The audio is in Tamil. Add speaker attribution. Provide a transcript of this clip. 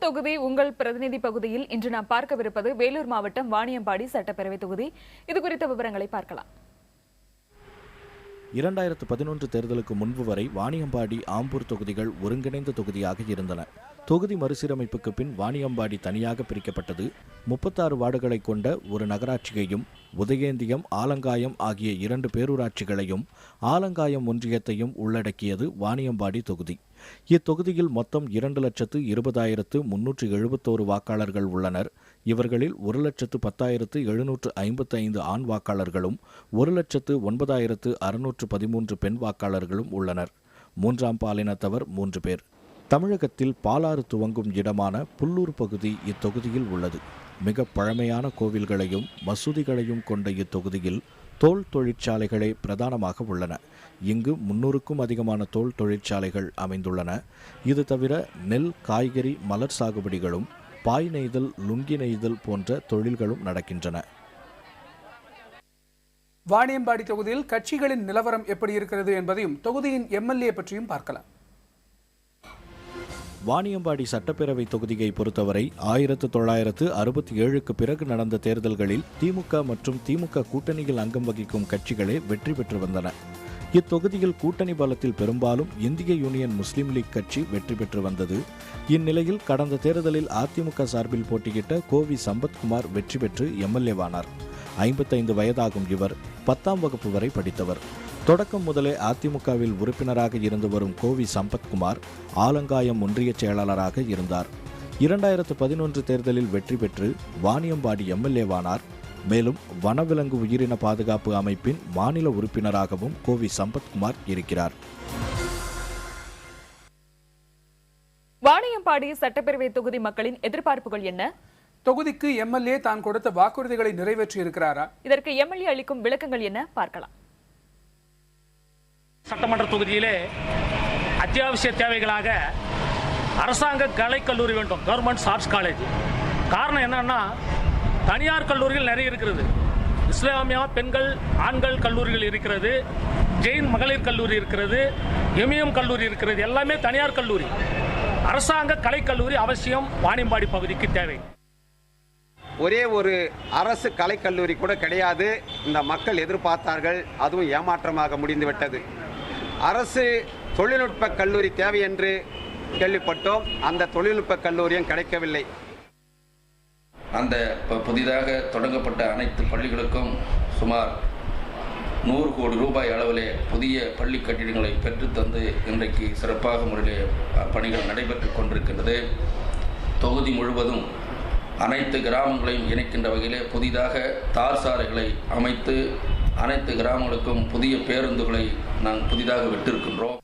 Speaker 1: தொகுதி உங்கள் பிரதிநிதி பகுதியில் இன்று நாம் பார்க்கவிருப்பது வேலூர் மாவட்டம் வாணியம்பாடி சட்டப்பேரவை தொகுதி. இதுகுறித்த விவரங்களை பார்க்கலாம்.
Speaker 2: 2011 தேர்தலுக்கு முன்பு வரை வாணியம்பாடி, ஆம்பூர் தொகுதிகள் ஒருங்கிணைந்த தொகுதியாக இருந்தன. தொகுதி மறுசீரமைப்புக்கு பின் வாணியம்பாடி தனியாக பிரிக்கப்பட்டது. 36 வார்டுகளை கொண்ட ஒரு நகராட்சியையும், உதயேந்தியம், ஆலங்காயம் ஆகிய 2 பேரூராட்சிகளையும், ஆலங்காயம் ஒன்றியத்தையும் உள்ளடக்கியது வாணியம்பாடி தொகுதி. இத்தொகுதியில் மொத்தம் 2,20,371 வாக்காளர்கள் உள்ளனர். இவர்களில் 1,10,755 ஆண் வாக்காளர்களும் 1,09,613 பெண் வாக்காளர்களும் உள்ளனர். 3ஆம் பாலினத்தவர் 3 பேர். தமிழகத்தில் பாலாறு துவங்கும் இடமான புல்லூர் பகுதி இத்தொகுதியில் உள்ளது. மிக பழமையான கோவில்களையும் மசூதிகளையும் கொண்ட இத்தொகுதியில் தோல் தொழிற்சாலைகளே பிரதானமாக உள்ளன. இங்கு 300க்கும் அதிகமான தோல் தொழிற்சாலைகள் அமைந்துள்ளன. இது தவிர நெல், காய்கறி, மலர் சாகுபடிகளும், பாய் நெய்தல், லுங்கி நெய்தல் போன்ற தொழில்களும் நடக்கின்றன.
Speaker 3: வாணியம்பாடி தொகுதியில் கட்சிகளின் நிலவரம் எப்படி இருக்கிறது என்பதையும் தொகுதியின் எம்எல்ஏ பற்றியும் பார்க்கலாம்.
Speaker 2: வாணியம்பாடி சட்டப்பேரவை தொகுதியை பொறுத்தவரை 1967க்கு பிறகு நடந்த தேர்தல்களில் திமுக மற்றும் திமுக கூட்டணியில் அங்கம் வகிக்கும் கட்சிகளே வெற்றி பெற்று வந்தன. இத்தொகுதியில் கூட்டணி பலத்தில் பெரும்பாலும் இந்திய யூனியன் முஸ்லீம் லீக் கட்சி வெற்றி பெற்று வந்தது. இந்நிலையில் கடந்த தேர்தலில் அதிமுக சார்பில் போட்டியிட்ட கோவி சம்பத்குமார் வெற்றி பெற்று எம்எல்ஏவானார். 55 வயதாகும் இவர் 10ஆம் வகுப்பு வரை படித்தவர். தொடக்கம் முதலே அதிமுகவில் உறுப்பினராக இருந்து வரும் கோவி சம்பத்குமார் ஆலங்காயம் ஒன்றிய செயலாளராக இருந்தார். 2011 தேர்தலில் வெற்றி பெற்று வாணியம்பாடி எம்எல்ஏவானார். மேலும் வனவிலங்கு உயிரின பாதுகாப்பு அமைப்பின் மாநில உறுப்பினராகவும் கோவி சம்பத்குமார் இருக்கிறார்.
Speaker 1: வாணியம்பாடி சட்டப்பேரவை தொகுதி மக்களின் எதிர்பார்ப்புகள் என்ன?
Speaker 3: தொகுதிக்கு எம்எல்ஏ தான் கொடுத்த வாக்குறுதிகளை நிறைவேற்றி இருக்கிறாரா?
Speaker 1: இதற்கு எம்எல்ஏ அளிக்கும் விளக்கங்கள் என்ன பார்க்கலாம்.
Speaker 4: சட்டமன்ற தொகுதியிலே அத்தியாவசிய தேவைகளாக அரசாங்க கலைக்கல்லூரி வேண்டும், கவர்மெண்ட் ஆர்ட்ஸ் காலேஜ். காரணம் என்னன்னா, தனியார் கல்லூரிகள் நிறைய இருக்கிறது. இஸ்லாமியா பெண்கள், ஆண்கள் கல்லூரிகள் இருக்கிறது, ஜெயின் மகளிர் கல்லூரி இருக்கிறது, எம்ஏஎம் கல்லூரி இருக்கிறது. எல்லாமே தனியார் கல்லூரி. அரசாங்க கலைக்கல்லூரி அவசியம் வாணியம்பாடி பகுதிக்கு தேவை.
Speaker 5: ஒரே ஒரு அரசு கலைக்கல்லூரி கூட கிடையாது. இந்த மக்கள் எதிர்பார்த்தார்கள், அதுவும் ஏமாற்றமாக முடிந்துவிட்டது. அரசு தொழில்நுட்ப கல்லூரி தேவை என்று கேள்விப்பட்டோம். அந்த தொழில்நுட்ப கல்லூரியும் கிடைக்கவில்லை.
Speaker 6: அந்த புதிதாக தொடங்கப்பட்ட அனைத்து பள்ளிகளுக்கும் சுமார் 100 கோடி ரூபாய் அளவிலே புதிய பள்ளி கட்டிடங்களை பெற்றுத்தந்து இன்றைக்கு சிறப்பாக முறையிலே பணிகள் நடைபெற்றுக் கொண்டிருக்கின்றது. தொகுதி முழுவதும் அனைத்து கிராமங்களையும் இணைக்கின்ற வகையிலே புதிதாக தார் சாலைகளை அமைத்து அனைத்து கிராமங்களுக்கும் புதிய பேருந்துகளை நாங்கள் புதிதாக விட்டிருக்கின்றோம்.